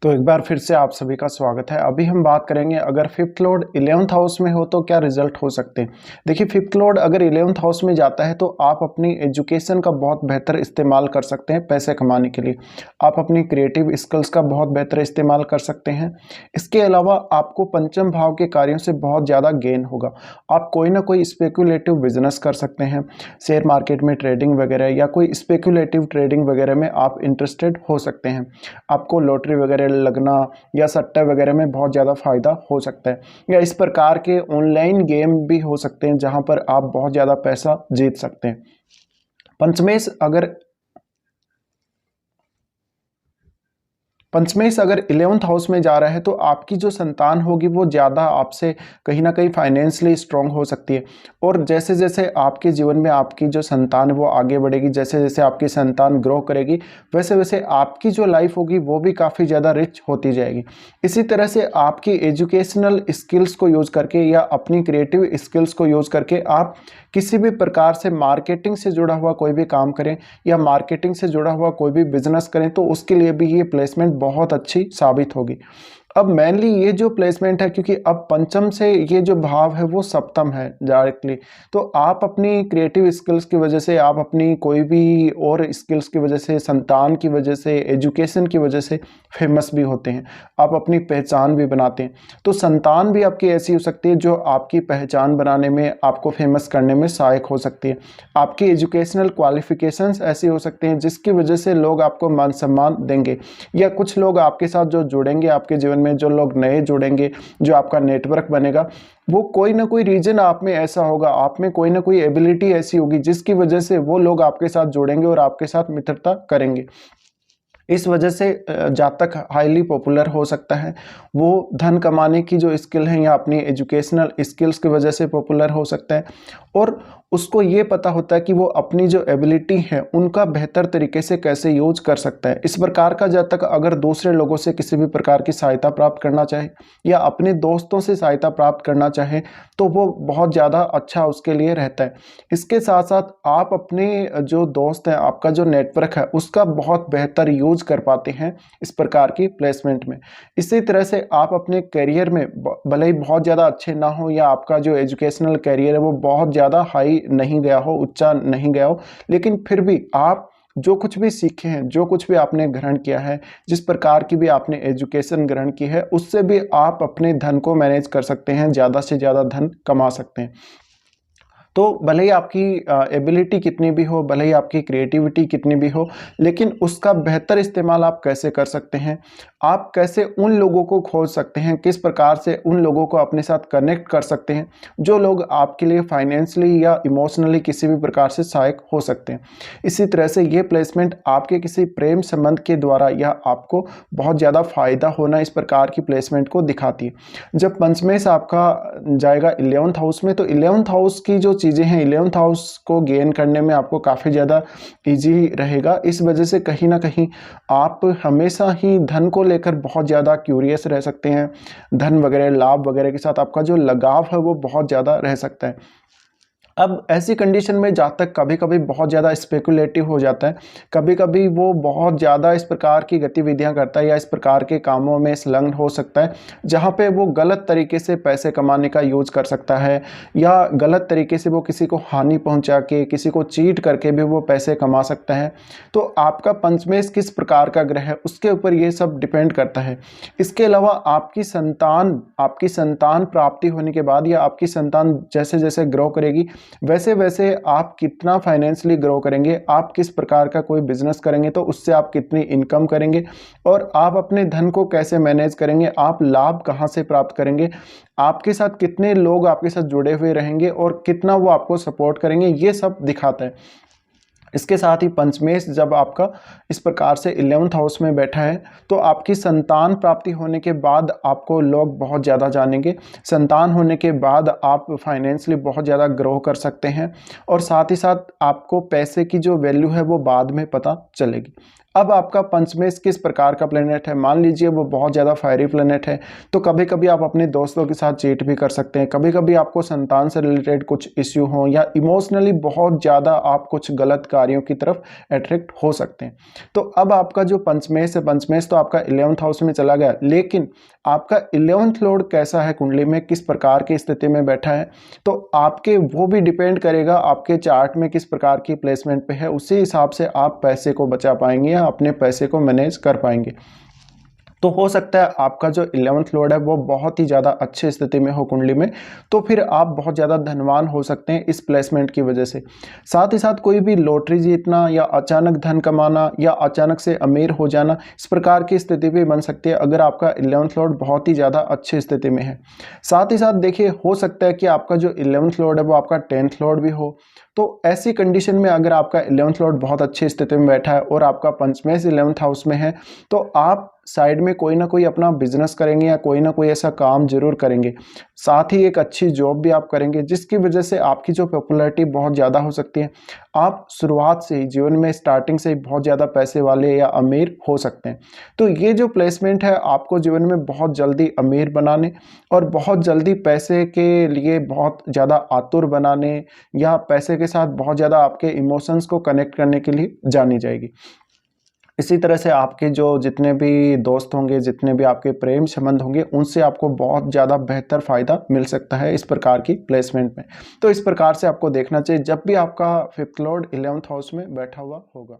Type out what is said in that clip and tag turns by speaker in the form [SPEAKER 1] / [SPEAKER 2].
[SPEAKER 1] तो एक बार फिर से आप सभी का स्वागत है। अभी हम बात करेंगे अगर फिफ्थ लॉर्ड 11th हाउस में हो तो क्या रिजल्ट हो सकते हैं। देखिए, फिफ्थ लॉर्ड अगर 11th हाउस में जाता है तो आप अपनी एजुकेशन का बहुत बेहतर इस्तेमाल कर सकते हैं पैसे कमाने के लिए। आप अपनी क्रिएटिव स्किल्स का बहुत बेहतर इस्तेमाल कर सकते हैं। इसके अलावा आपको पंचम भाव के कार्यों से बहुत ज़्यादा गेन होगा। आप कोई ना कोई स्पेकुलेटिव बिजनेस कर सकते हैं, शेयर मार्केट में ट्रेडिंग वगैरह या कोई स्पेकुलेटिव ट्रेडिंग वगैरह में आप इंटरेस्टेड हो सकते हैं। आपको लॉटरी वगैरह लगना या सट्टा वगैरह में बहुत ज़्यादा फ़ायदा हो सकता है, या इस प्रकार के ऑनलाइन गेम भी हो सकते हैं जहां पर आप बहुत ज़्यादा पैसा जीत सकते हैं। पंचमेश अगर 11th हाउस में जा रहा है तो आपकी जो संतान होगी वो ज़्यादा आपसे कहीं ना कहीं फाइनेंशियली स्ट्रांग हो सकती है। और जैसे जैसे आपके जीवन में आपकी जो संतान है वो आगे बढ़ेगी, जैसे जैसे आपकी संतान ग्रो करेगी, वैसे वैसे आपकी जो लाइफ होगी वो भी काफ़ी ज़्यादा रिच होती जाएगी। इसी तरह से आपकी एजुकेशनल स्किल्स को यूज़ करके या अपनी क्रिएटिव स्किल्स को यूज़ करके आप किसी भी प्रकार से मार्केटिंग से जुड़ा हुआ कोई भी काम करें या मार्केटिंग से जुड़ा हुआ कोई भी बिजनेस करें तो उसके लिए भी ये प्लेसमेंट बहुत अच्छी साबित होगी। अब मेनली ये जो प्लेसमेंट है, क्योंकि अब पंचम से ये जो भाव है वो सप्तम है डायरेक्टली, तो आप अपनी क्रिएटिव स्किल्स की वजह से, आप अपनी कोई भी और स्किल्स की वजह से, संतान की वजह से, एजुकेशन की वजह से फेमस भी होते हैं। आप अपनी पहचान भी बनाते हैं। तो संतान भी आपकी ऐसी हो सकती है जो आपकी पहचान बनाने में, आपको फेमस करने में सहायक हो सकती है। आपकी एजुकेशनल क्वालिफिकेशंस ऐसी हो सकती हैं जिसकी वजह से लोग आपको मान सम्मान देंगे, या कुछ लोग आपके साथ जो जुड़ेंगे, आपके जीवन में जो लोग नए जुड़ेंगे, जो आपका नेटवर्क बनेगा, वो कोई ना कोई रीजन आप में ऐसा होगा, आप में कोई ना कोई एबिलिटी ऐसी होगी जिसकी वजह से वो लोग आपके साथ जुड़ेंगे और आपके साथ मित्रता करेंगे। इस वजह से जातक हाईली पॉपुलर हो सकता है। वो धन कमाने की जो स्किल है या अपनी एजुकेशनल स्किल्स की वजह से पॉपुलर हो सकता है, और उसको ये पता होता है कि वो अपनी जो एबिलिटी है उनका बेहतर तरीके से कैसे यूज कर सकता है। इस प्रकार का जातक अगर दूसरे लोगों से किसी भी प्रकार की सहायता प्राप्त करना चाहे या अपने दोस्तों से सहायता प्राप्त करना चाहे तो वो बहुत ज़्यादा अच्छा उसके लिए रहता है। इसके साथ साथ आप अपने जो दोस्त हैं, आपका जो नेटवर्क है, उसका बहुत बेहतर यूज कर पाते हैं इस प्रकार की प्लेसमेंट में। इसी तरह से आप अपने करियर में भले ही बहुत ज़्यादा अच्छे ना हो या आपका जो एजुकेशनल करियर है वो बहुत ज़्यादा हाई नहीं गया हो, ऊंचा नहीं गया हो, लेकिन फिर भी आप जो कुछ भी सीखे हैं, जो कुछ भी आपने ग्रहण किया है, जिस प्रकार की भी आपने एजुकेशन ग्रहण की है, उससे भी आप अपने धन को मैनेज कर सकते हैं, ज़्यादा से ज़्यादा धन कमा सकते हैं। तो भले ही आपकी एबिलिटी कितनी भी हो, भले ही आपकी क्रिएटिविटी कितनी भी हो, लेकिन उसका बेहतर इस्तेमाल आप कैसे कर सकते हैं, आप कैसे उन लोगों को खोज सकते हैं, किस प्रकार से उन लोगों को अपने साथ कनेक्ट कर सकते हैं जो लोग आपके लिए फाइनेंशियली या इमोशनली किसी भी प्रकार से सहायक हो सकते हैं। इसी तरह से ये प्लेसमेंट आपके किसी प्रेम संबंध के द्वारा या आपको बहुत ज़्यादा फायदा होना, इस प्रकार की प्लेसमेंट को दिखाती है। जब पंचमेश आपका जाएगा 11th हाउस में, तो 11th हाउस की जो चीज़ें हैं, 11th हाउस को गेन करने में आपको काफ़ी ज़्यादा ईजी रहेगा। इस वजह से कहीं ना कहीं आप हमेशा ही धन को लेकर बहुत ज़्यादा क्यूरियस रह सकते हैं। धन वगैरह, लाभ वगैरह के साथ आपका जो लगाव है वो बहुत ज़्यादा रह सकता है। अब ऐसी कंडीशन में जातक कभी कभी बहुत ज़्यादा स्पेकुलेटिव हो जाता है, कभी कभी वो बहुत ज़्यादा इस प्रकार की गतिविधियां करता है या इस प्रकार के कामों में संलग्न हो सकता है जहां पे वो गलत तरीके से पैसे कमाने का यूज कर सकता है, या गलत तरीके से वो किसी को हानि पहुंचा के, किसी को चीट करके भी वो पैसे कमा सकता है। तो आपका पंचमेश किस प्रकार का ग्रह है उसके ऊपर ये सब डिपेंड करता है। इसके अलावा आपकी संतान प्राप्ति होने के बाद या आपकी संतान जैसे जैसे ग्रो करेगी वैसे वैसे आप कितना फाइनेंशियली ग्रो करेंगे, आप किस प्रकार का कोई बिजनेस करेंगे तो उससे आप कितनी इनकम करेंगे, और आप अपने धन को कैसे मैनेज करेंगे, आप लाभ कहां से प्राप्त करेंगे, आपके साथ कितने लोग आपके साथ जुड़े हुए रहेंगे और कितना वो आपको सपोर्ट करेंगे, ये सब दिखाता है। इसके साथ ही पंचमेश जब आपका इस प्रकार से 11th हाउस में बैठा है तो आपकी संतान प्राप्ति होने के बाद आपको लोग बहुत ज़्यादा जानेंगे। संतान होने के बाद आप फाइनेंशियली बहुत ज़्यादा ग्रो कर सकते हैं, और साथ ही साथ आपको पैसे की जो वैल्यू है वो बाद में पता चलेगी। अब आपका पंचमेश किस प्रकार का प्लेनेट है, मान लीजिए वो बहुत ज़्यादा फायरी प्लेनेट है, तो कभी कभी आप अपने दोस्तों के साथ चीट भी कर सकते हैं, कभी कभी आपको संतान से रिलेटेड कुछ इश्यू हो, या इमोशनली बहुत ज़्यादा आप कुछ गलत कार्यों की तरफ अट्रैक्ट हो सकते हैं। तो अब आपका जो पंचमेश है, पंचमेश तो आपका 11th हाउस में चला गया, लेकिन आपका 11th लॉर्ड कैसा है कुंडली में, किस प्रकार की स्थिति में बैठा है, तो आपके वो भी डिपेंड करेगा आपके चार्ट में किस प्रकार की प्लेसमेंट पे है, उसी हिसाब से आप पैसे को बचा पाएंगे या अपने पैसे को मैनेज कर पाएंगे। तो हो सकता है आपका जो 11th लॉर्ड है वो बहुत ही ज़्यादा अच्छी स्थिति में हो कुंडली में, तो फिर आप बहुत ज़्यादा धनवान हो सकते हैं इस प्लेसमेंट की वजह से। साथ ही साथ कोई भी लॉटरी जीतना या अचानक धन कमाना या अचानक से अमीर हो जाना, इस प्रकार की स्थिति भी बन सकती है अगर आपका 11th लॉर्ड बहुत ही ज़्यादा अच्छी स्थिति में है। साथ ही साथ देखिए, हो सकता है कि आपका जो 11th लॉर्ड है वो आपका 10th लॉर्ड भी हो। तो ऐसी कंडीशन में अगर आपका 11th लॉर्ड बहुत अच्छी स्थिति में बैठा है और आपका पंचमेश 11th हाउस में है, तो आप साइड में कोई ना कोई अपना बिजनेस करेंगे या कोई ना कोई ऐसा काम जरूर करेंगे। साथ ही एक अच्छी जॉब भी आप करेंगे, जिसकी वजह से आपकी जो पॉपुलैरिटी बहुत ज़्यादा हो सकती है। आप शुरुआत से ही जीवन में स्टार्टिंग से ही बहुत ज़्यादा पैसे वाले या अमीर हो सकते हैं। तो ये जो प्लेसमेंट है आपको जीवन में बहुत जल्दी अमीर बनाने और बहुत जल्दी पैसे के लिए बहुत ज़्यादा आतुर बनाने या पैसे के साथ बहुत ज़्यादा आपके इमोशंस को कनेक्ट करने के लिए जानी जाएगी। इसी तरह से आपके जो जितने भी दोस्त होंगे, जितने भी आपके प्रेम संबंध होंगे, उनसे आपको बहुत ज़्यादा बेहतर फ़ायदा मिल सकता है इस प्रकार की प्लेसमेंट में। तो इस प्रकार से आपको देखना चाहिए जब भी आपका 5th लॉर्ड 11th हाउस में बैठा हुआ होगा।